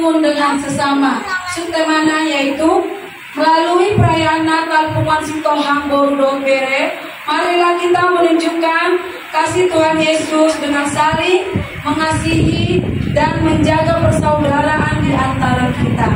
membangun dengan sesama. Subtemana yaitu melalui perayaan Natal Puman Sitohang Borudo Pere, marilah kita menunjukkan kasih Tuhan Yesus dengan saling mengasihi dan menjaga persaudaraan di antara kita.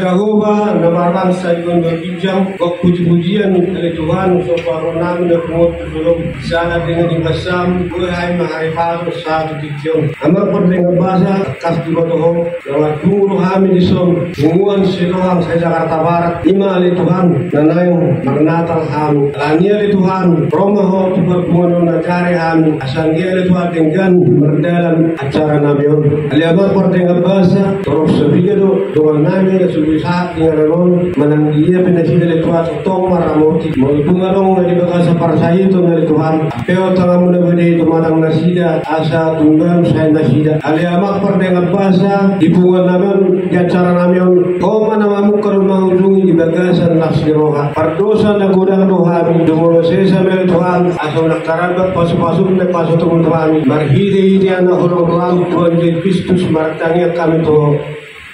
Jehovah namarang sa ikon berbijang kok puji-pujian dari Tuhan supaya namin na kumot tulong sana dengan dibasam buhay maharipan sa tutityon amar por dengan basa kas di botoho yang guru kami di som hubungan siloang sa Jakarta Barat ima ali Tuhan nanayong magnatal kami langya ali Tuhan romaho tupag mono na kare kami asangya ali Tuhan dengan merdalam acara nabiyon ali amar por dengan basa torok sa bigado doang namin saat dengan ron menang dia penasida le Tuhan tong maramoti mo tungalong na dibaga sa para sa ito na Tuhan pero tanga mo na bade tumatang nasida asa tunggang sa nasida ali amak par dengan basa dipungan namin acara namin ko manamamu karon mahudungi dibaga sa nasdiroha pardosa na gudang dohami dumulo sa mel Tuhan asa nakarabat pasok na pasok tungul Tuhan marhide dia na hulong Tuhan Kristus martangya kami to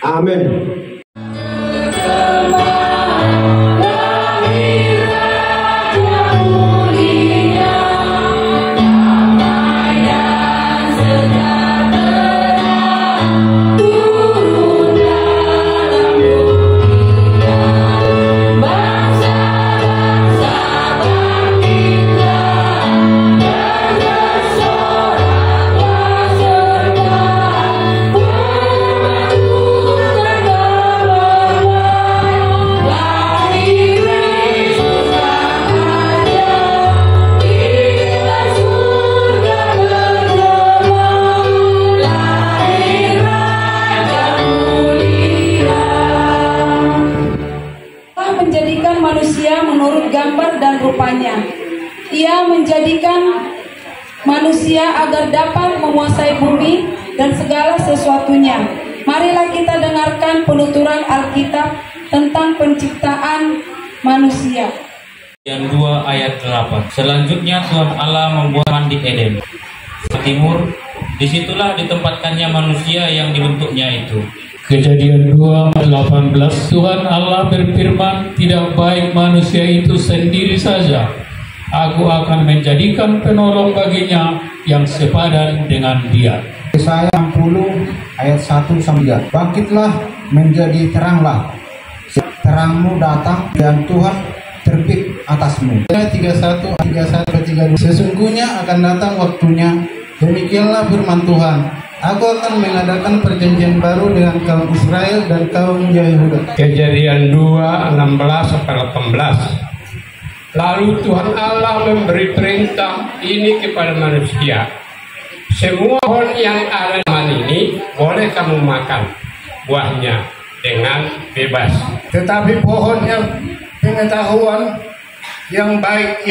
amen. Ia menjadikan manusia agar dapat menguasai bumi dan segala sesuatunya. Marilah kita dengarkan penuturan Alkitab tentang penciptaan manusia. Yang 2 ayat 8. Selanjutnya Tuhan Allah membuat di Eden timur, disitulah ditempatkannya manusia yang dibentuknya itu. Kejadian 2:18. Tuhan Allah berfirman, tidak baik manusia itu sendiri saja. Aku akan menjadikan penolong baginya yang sepadan dengan dia. Yesaya 60 ayat 1-3. Bangkitlah, menjadi teranglah. Terangmu datang dan Tuhan terbit atasmu. 31-32. Sesungguhnya akan datang waktunya, demikianlah firman Tuhan. Aku akan mengadakan perjanjian baru dengan kaum Israel dan kaum Yehuda. Kejadian 2:16-18. Lalu Tuhan Allah memberi perintah ini kepada manusia. Semua pohon yang ada di taman ini boleh kamu makan buahnya dengan bebas. Tetapi pohon yang pengetahuan yang baik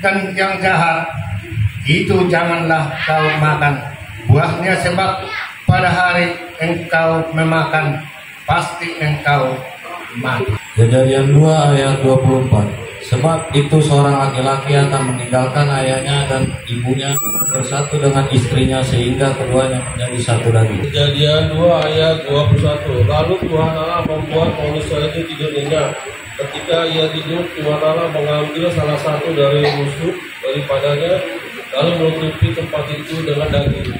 dan yang jahat, itu janganlah kau makan buahnya, sebab pada hari engkau memakan pasti engkau mati. Kejadian 2 ayat 24. Sebab itu seorang laki-laki akan meninggalkan ayahnya dan ibunya, bersatu dengan istrinya sehingga keduanya menjadi satu daging. Kejadian 2 ayat 21. Lalu Tuhan Allah membuat manusia itu tidur nyenyak. Ketika ia tidur, Tuhan Allah mengambil salah satu dari rusuk daripadanya, lalu menutupi tempat itu dengan daging.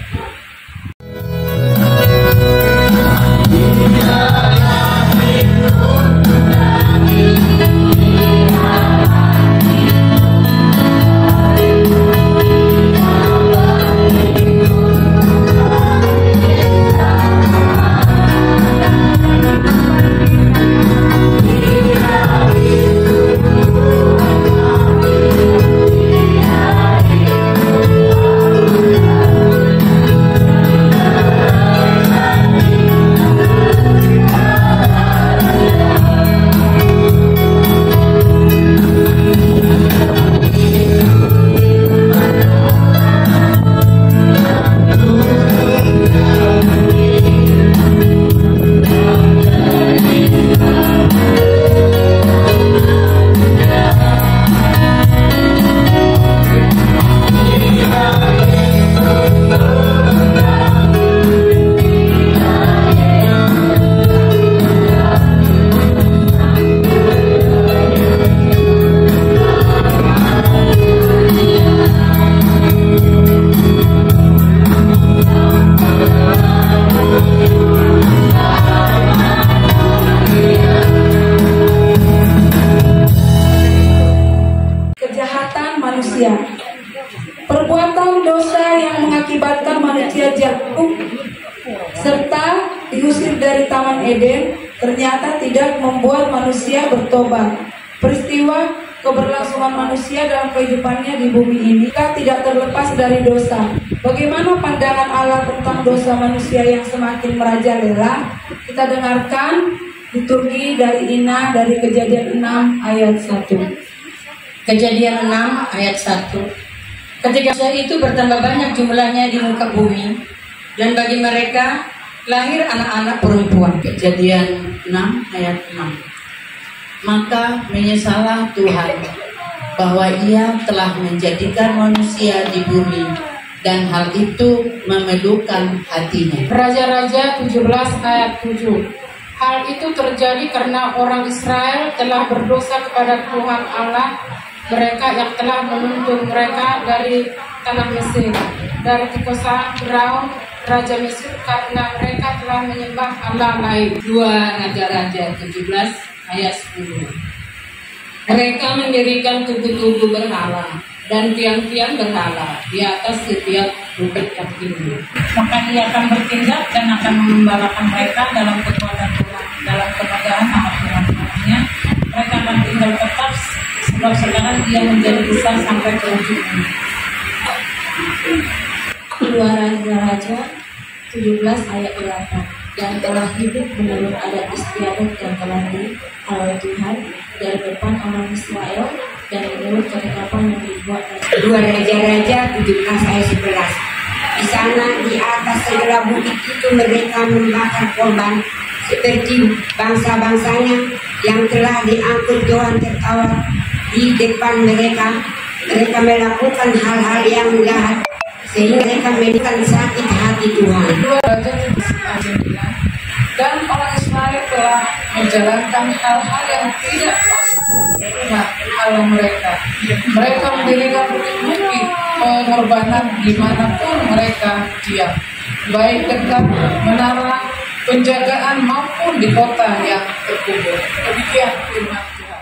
Perbuatan dosa yang mengakibatkan manusia jatuh serta diusir dari Taman Eden ternyata tidak membuat manusia bertobat. Peristiwa keberlangsungan manusia dalam kehidupannya di bumi ini tidak terlepas dari dosa. Bagaimana pandangan Allah tentang dosa manusia yang semakin merajalela? Kita dengarkan liturgi dari Ina dari Kejadian 6 ayat 1. Kejadian 6 ayat 1. Ketika itu bertambah banyak jumlahnya di muka bumi, dan bagi mereka lahir anak-anak perempuan. Kejadian 6 ayat 6. Maka menyesallah Tuhan bahwa Ia telah menjadikan manusia di bumi, dan hal itu memelukan hatinya. Raja-Raja 17 ayat 7. Hal itu terjadi karena orang Israel telah berdosa kepada Tuhan Allah mereka yang telah menuntun mereka dari tanah Mesir, dari kekuasaan Firaun Raja Mesir, karena mereka telah menyembah Allah lain. 2 Raja-Raja 17 ayat 10. Mereka mendirikan tugu-tugu berhala dan tiang-tiang berhala di atas setiap bukit yang tinggi. Maka Ia akan bertindak dan akan mengembalakan mereka dalam kekuatan Tuhan, dalam kemegahan nama Tuhan-Tuhannya. Mereka akan tinggal tetap, sebab sekarang Ia menjadi besar sampai ke ujung bumi. 2 Raja-Raja 17 ayat 8. Dan telah hidup menurut adat istiadat yang telah dialami Tuhan dari depan orang Israel dan menurut ketetapan yang dibuat. 2 Raja-Raja 17 ayat 11. Di sana di atas segala bukit itu mereka membakar korban seperti bangsa-bangsanya yang telah diangkut Tuhan tertawa di depan mereka. Mereka melakukan hal-hal yang jahat sehingga mereka menjadikan sakit hati Tuhan. 2 Raja 17 ayat 9. Dan orang Israel telah menjalankan hal-hal yang tidak pas dengan Allah mereka. Mereka mendirikan bukit-bukit pengorbanan dimanapun mereka diam, baik dekat menara penjagaan maupun di kota yang terkubur. Demikian firman Tuhan.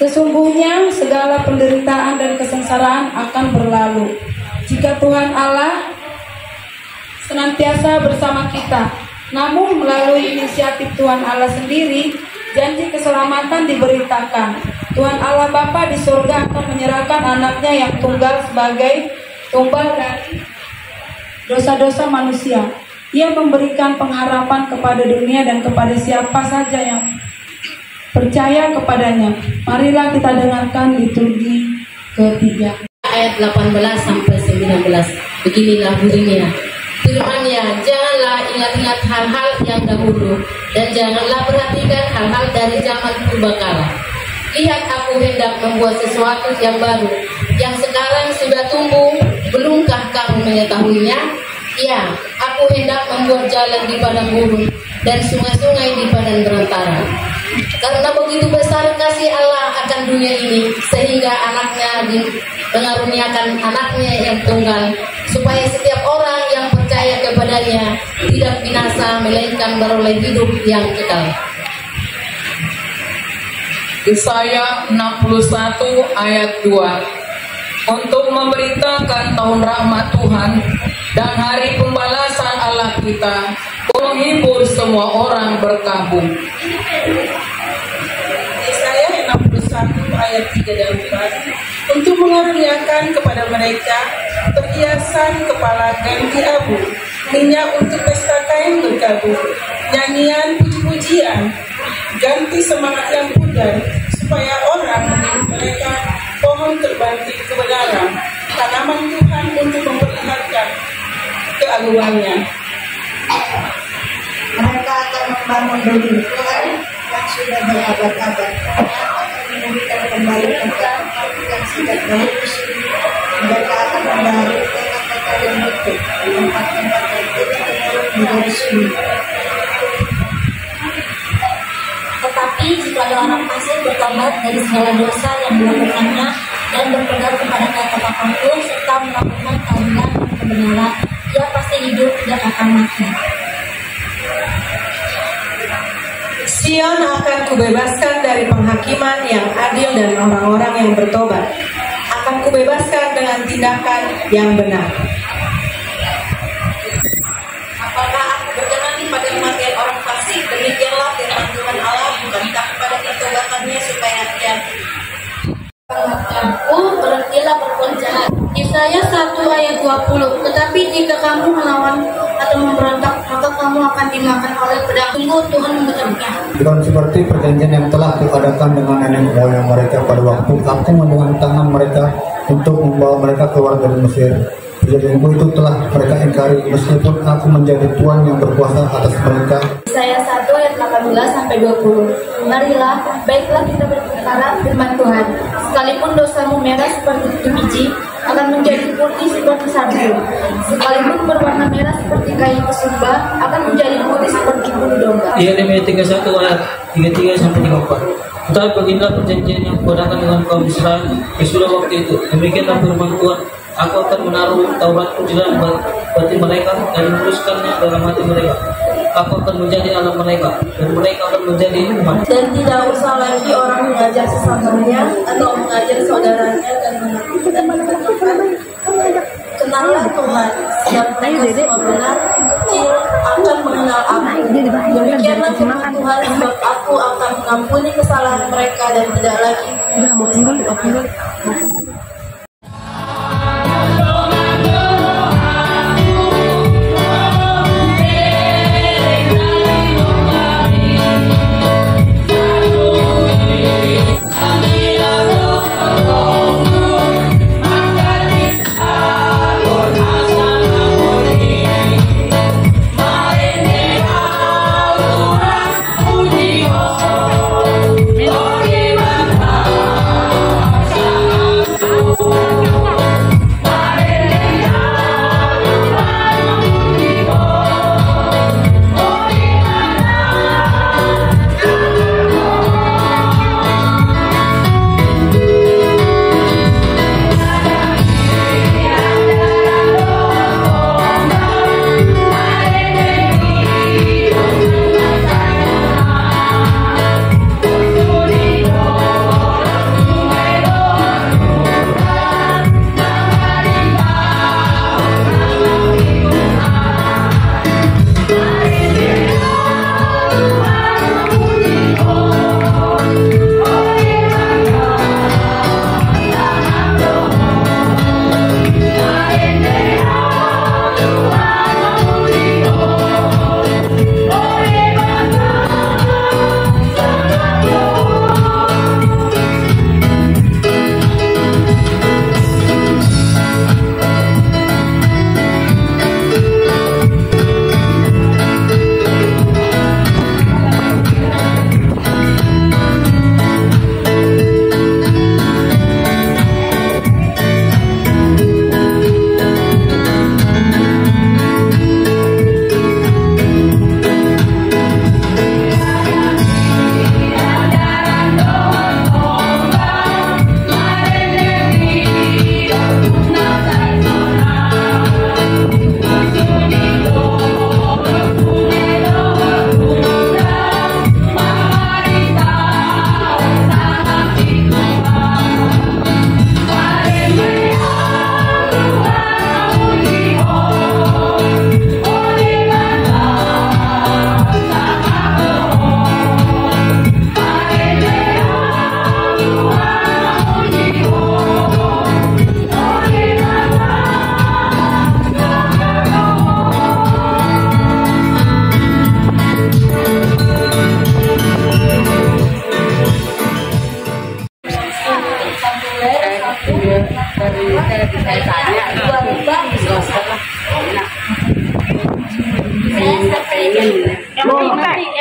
Sesungguhnya segala penderitaan dan kesengsaraan akan berlalu jika Tuhan Allah senantiasa bersama kita. Namun melalui inisiatif Tuhan Allah sendiri, janji keselamatan diberitakan. Tuhan Allah Bapa di surga akan menyerahkan anaknya yang tunggal sebagai tumbal dari dosa-dosa manusia. Ia memberikan pengharapan kepada dunia dan kepada siapa saja yang percaya kepadanya. Marilah kita dengarkan liturgi ketiga. Ayat 18 sampai 19. Beginilah bunyinya. Firman-Nya, janganlah ingat-ingat hal-hal yang dahulu, dan janganlah perhatikan hal-hal dari zaman purbakala. Lihat, aku hendak membuat sesuatu yang baru, yang sekarang sudah tumbuh. Belumkah kamu mengetahuinya? Ya, aku hendak membuat jalan di padang gurun dan sungai-sungai di padang belantara. Karena begitu besar kasih Allah akan dunia ini, sehingga anaknya mengaruniakan anaknya yang tunggal, supaya setiap orang yang percaya kepadanya tidak binasa, melainkan beroleh hidup yang kekal. Yesaya 61 ayat 2. Untuk memberitakan tahun rahmat Tuhan dan hari pembalasan Allah kita, menghibur semua orang berkabung. Yesaya 61 ayat 3 dan 4. Untuk mengaruniakan kepada mereka perhiasan kepala ganti abu, minyak untuk pesta kain berkabung, nyanyian puji-pujian, ganti semangat yang pudar, supaya orang melihat mereka pohon terbanting kebenaran, tanaman Tuhan untuk memperlihatkan keagungannya. Mereka akan membangun gedung Tuhan yang sudah berabad-abad. Mereka akan kembali tempat yang sudah bagus. Mereka akan membangun kota-kota yang betul, tempat-tempat yang tidak menjadi sunyi. Tetapi jika ada orang fasik bertobat dari segala dosa yang dilakukannya dan berpegang kepada kata-kataku serta melakukan keadilan dan kebenaran, ia pasti hidup tidak akan mati. Sion akan kubebaskan dari penghakiman yang adil dan orang-orang yang bertobat. Akan kubebaskan dengan tindakan yang benar. Apakah aku berkenan pada kematian orang fasik? Demikianlah firman Tuhan Allah, bukankah kepada pertobatannya supaya dia berhentilah berbuat jahat. Yesaya 1 ayat 20. Tetapi jika kamu melawan atau memberontak, maka kamu akan dimakan oleh pedang. Tunggu Tuhan mengucapkan. Bukan seperti perjanjian yang telah kuadakan dengan nenek moyang mereka pada waktu aku memegang tangan mereka untuk membawa mereka keluar dari Mesir. Perjanjianku itu telah mereka ingkari, meskipun aku menjadi Tuhan yang berkuasa atas mereka. Yesaya 1 ayat 18 sampai 20. Marilah, baiklah kita berperkara firman Tuhan. Sekalipun dosamu merah seperti kutu biji, akan menjadi putih seperti salju. Sekalipun berwarna merah seperti kayu kesumba, akan menjadi putih seperti bulu domba. Yeremia 31 ayat 33 sampai 34. Tetapi beginilah perjanjian yang kuadakan dengan kaum Israel sesudah waktu itu. Demikianlah firman Tuhan. Aku akan menaruh Tauratku di dalam hati mereka dan menuliskannya dalam hati mereka. Aku akan menjadi Allah mereka dan mereka akan menjadi umat. Dan tidak usah lagi orang mengajar sesamanya atau mengajar saudaranya dan mengatakan, kenallah Tuhan, dan mereka semua benar kecil akan mengenal aku. Demikianlah firman Tuhan, sebab aku akan mengampuni kesalahan mereka dan tidak lagi Oh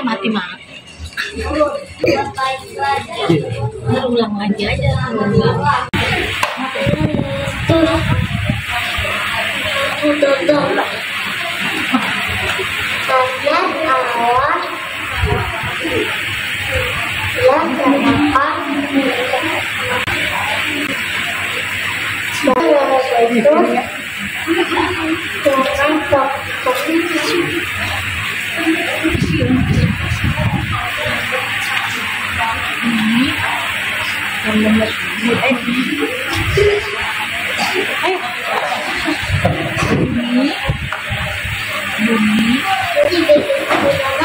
Mati mah. Ulang lagi aja.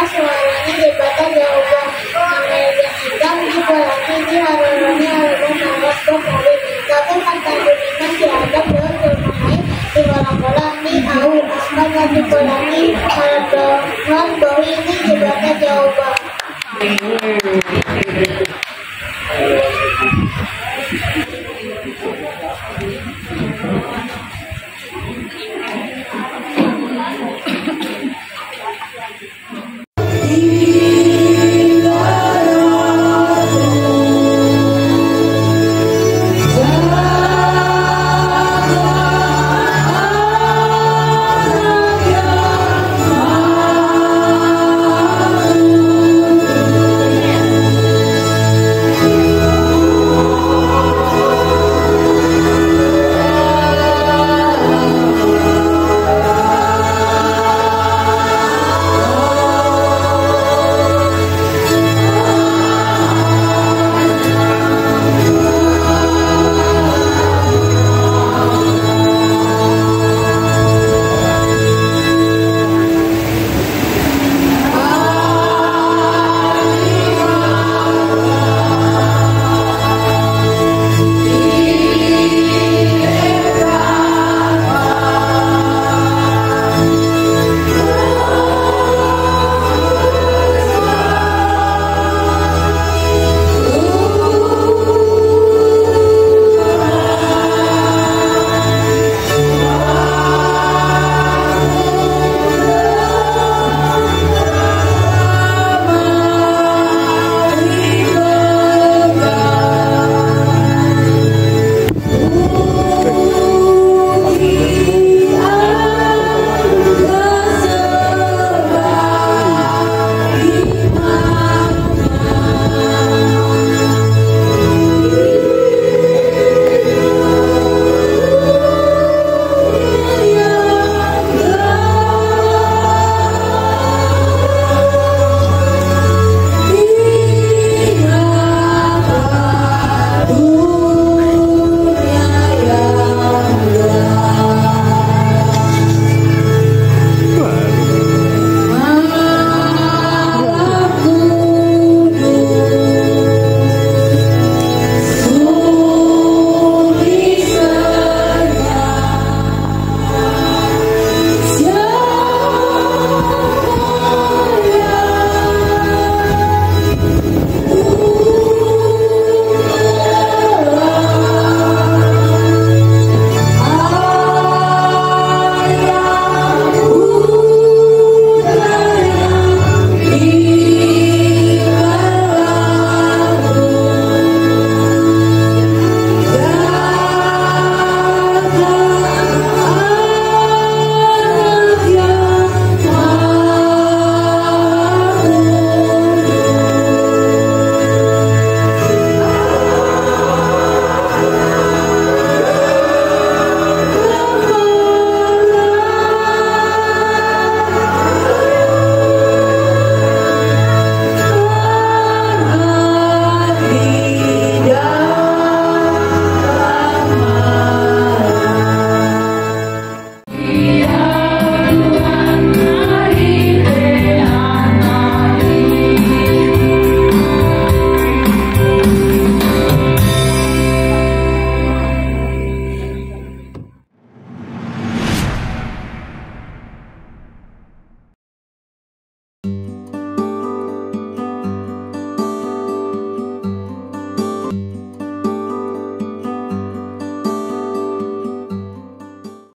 Suaranya dibaca jawaban namanya hitam di kolaki di harumnya ada nama sekali tapi kata dunia diadap daun bermain di kolam-kolam di tahu apa di kolaki kalau doang ini dibaca jawaban.